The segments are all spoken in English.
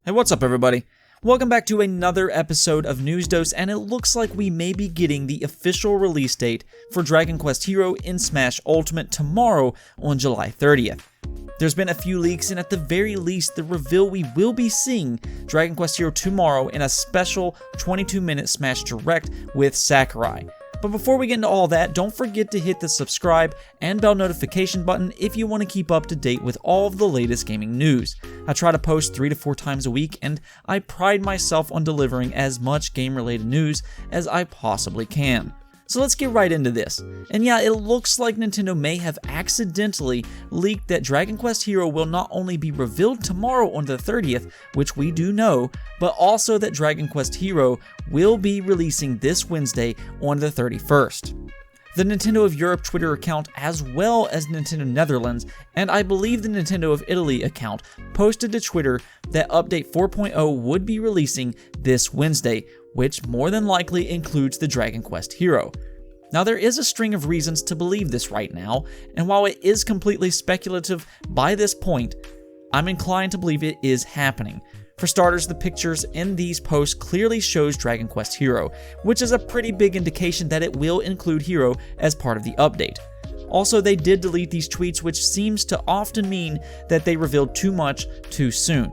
Hey, what's up everybody? Welcome back to another episode of News Dose, and it looks like we may be getting the official release date for Dragon Quest Hero in Smash Ultimate tomorrow on July 30th. There's been a few leaks, and at the very least, the reveal we will be seeing Dragon Quest Hero tomorrow in a special 22-minute Smash Direct with Sakurai. But before we get into all that, don't forget to hit the subscribe and bell notification button if you want to keep up to date with all of the latest gaming news. I try to post 3 to 4 times a week, and I pride myself on delivering as much game-related news as I possibly can. So let's get right into this. And yeah, it looks like Nintendo may have accidentally leaked that Dragon Quest Hero will not only be revealed tomorrow on the 30th, which we do know, but also that Dragon Quest Hero will be releasing this Wednesday on the 31st. The Nintendo of Europe Twitter account, as well as Nintendo Netherlands, and I believe the Nintendo of Italy account, posted to Twitter that Update 4.0 would be releasing this Wednesday, which more than likely includes the Dragon Quest Hero. Now, there is a string of reasons to believe this right now, and while it is completely speculative by this point, I'm inclined to believe it is happening. For starters, the pictures in these posts clearly shows Dragon Quest Hero, which is a pretty big indication that it will include Hero as part of the update. Also, they did delete these tweets, which seems to often mean that they revealed too much too soon.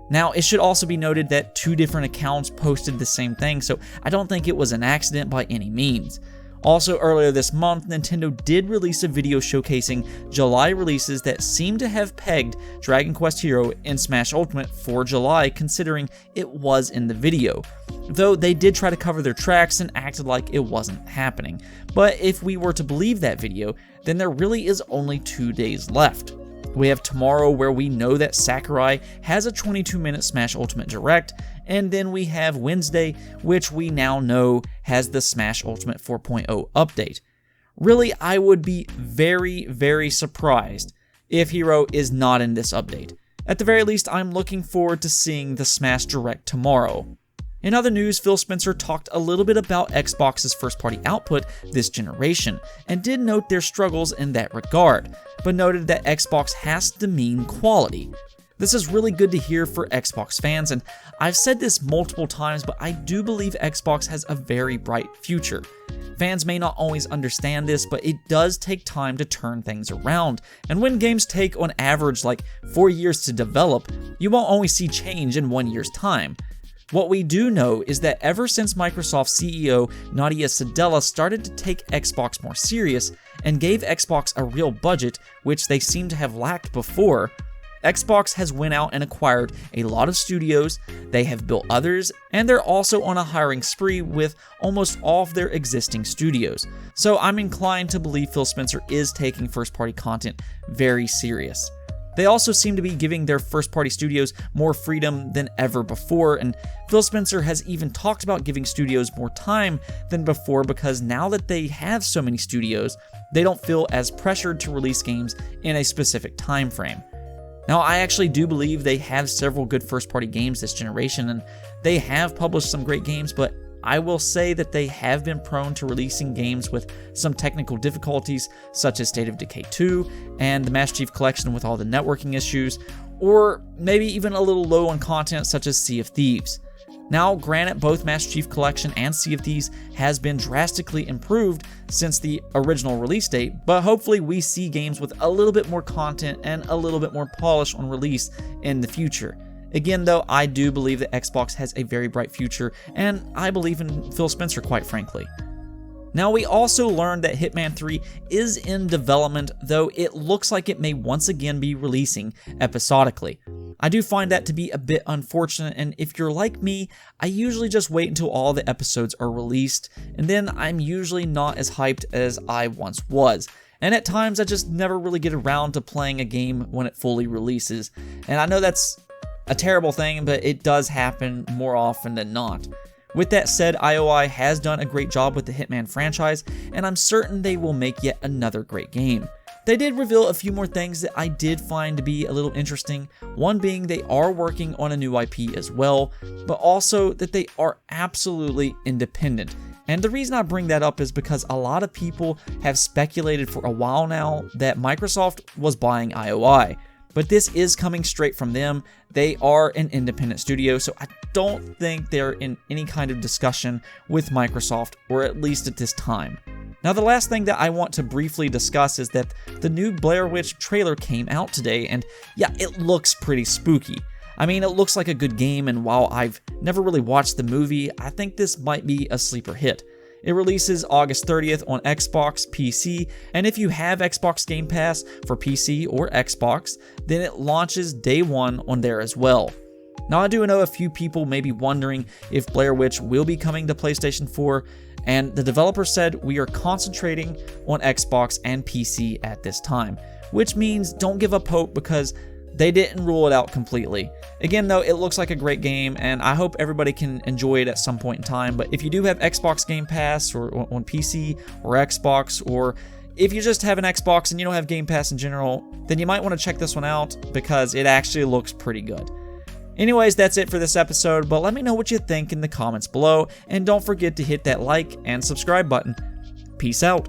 Now, it should also be noted that 2 different accounts posted the same thing, so I don't think it was an accident by any means. Also, earlier this month, Nintendo did release a video showcasing July releases that seem to have pegged Dragon Quest Hero in Smash Ultimate for July, considering it was in the video. Though they did try to cover their tracks and acted like it wasn't happening. But if we were to believe that video, then there really is only 2 days left. We have tomorrow, where we know that Sakurai has a 22-minute Smash Ultimate Direct, and then we have Wednesday, which we now know has the Smash Ultimate 4.0 update. Really, I would be very, very surprised if Hero is not in this update. At the very least, I'm looking forward to seeing the Smash Direct tomorrow. In other news, Phil Spencer talked a little bit about Xbox's first-party output this generation, and did note their struggles in that regard, but noted that Xbox has to mean quality. This is really good to hear for Xbox fans, and I've said this multiple times, but I do believe Xbox has a very bright future. Fans may not always understand this, but it does take time to turn things around, and when games take on average like 4 years to develop, you won't always see change in 1 year's time. What we do know is that ever since Microsoft CEO Nadia Sadella started to take Xbox more serious and gave Xbox a real budget, which they seem to have lacked before, Xbox has went out and acquired a lot of studios, they have built others, and they're also on a hiring spree with almost all of their existing studios. So I'm inclined to believe Phil Spencer is taking first-party content very serious. They also seem to be giving their first-party studios more freedom than ever before, and Phil Spencer has even talked about giving studios more time than before, because now that they have so many studios, they don't feel as pressured to release games in a specific time frame. Now, I actually do believe they have several good first-party games this generation, and they have published some great games, but I will say that they have been prone to releasing games with some technical difficulties, such as State of Decay 2 and the Master Chief Collection with all the networking issues, or maybe even a little low on content such as Sea of Thieves. Now, granted, both Master Chief Collection and Sea of Thieves has been drastically improved since the original release date, but hopefully we see games with a little bit more content and a little bit more polish on release in the future. Again, though, I do believe that Xbox has a very bright future, and I believe in Phil Spencer, quite frankly. Now, we also learned that Hitman 3 is in development, though it looks like it may once again be releasing episodically. I do find that to be a bit unfortunate, and if you're like me, I usually just wait until all the episodes are released, and then I'm usually not as hyped as I once was. And at times, I just never really get around to playing a game when it fully releases, and I know that's a terrible thing, but it does happen more often than not. With that said, IOI has done a great job with the Hitman franchise, and I'm certain they will make yet another great game. They did reveal a few more things that I did find to be a little interesting, one being they are working on a new IP as well, but also that they are absolutely independent. And the reason I bring that up is because a lot of people have speculated for a while now that Microsoft was buying IOI. But this is coming straight from them. They are an independent studio, so I don't think they're in any kind of discussion with Microsoft, or at least at this time. Now, the last thing that I want to briefly discuss is that the new Blair Witch trailer came out today, and yeah, it looks pretty spooky. I mean, it looks like a good game, and while I've never really watched the movie, I think this might be a sleeper hit. It releases August 30th on Xbox, PC, and if you have Xbox Game Pass for PC or Xbox, then it launches day one on there as well. Now, I do know a few people may be wondering if Blair Witch will be coming to PlayStation 4, and the developer said we are concentrating on Xbox and PC at this time, which means don't give up hope because they didn't rule it out completely. Again, though, it looks like a great game, and I hope everybody can enjoy it at some point in time. But if you do have Xbox Game Pass or on PC or Xbox, or if you just have an Xbox and you don't have Game Pass in general, then you might want to check this one out because it actually looks pretty good. Anyways, that's it for this episode, but let me know what you think in the comments below, and don't forget to hit that like and subscribe button. Peace out.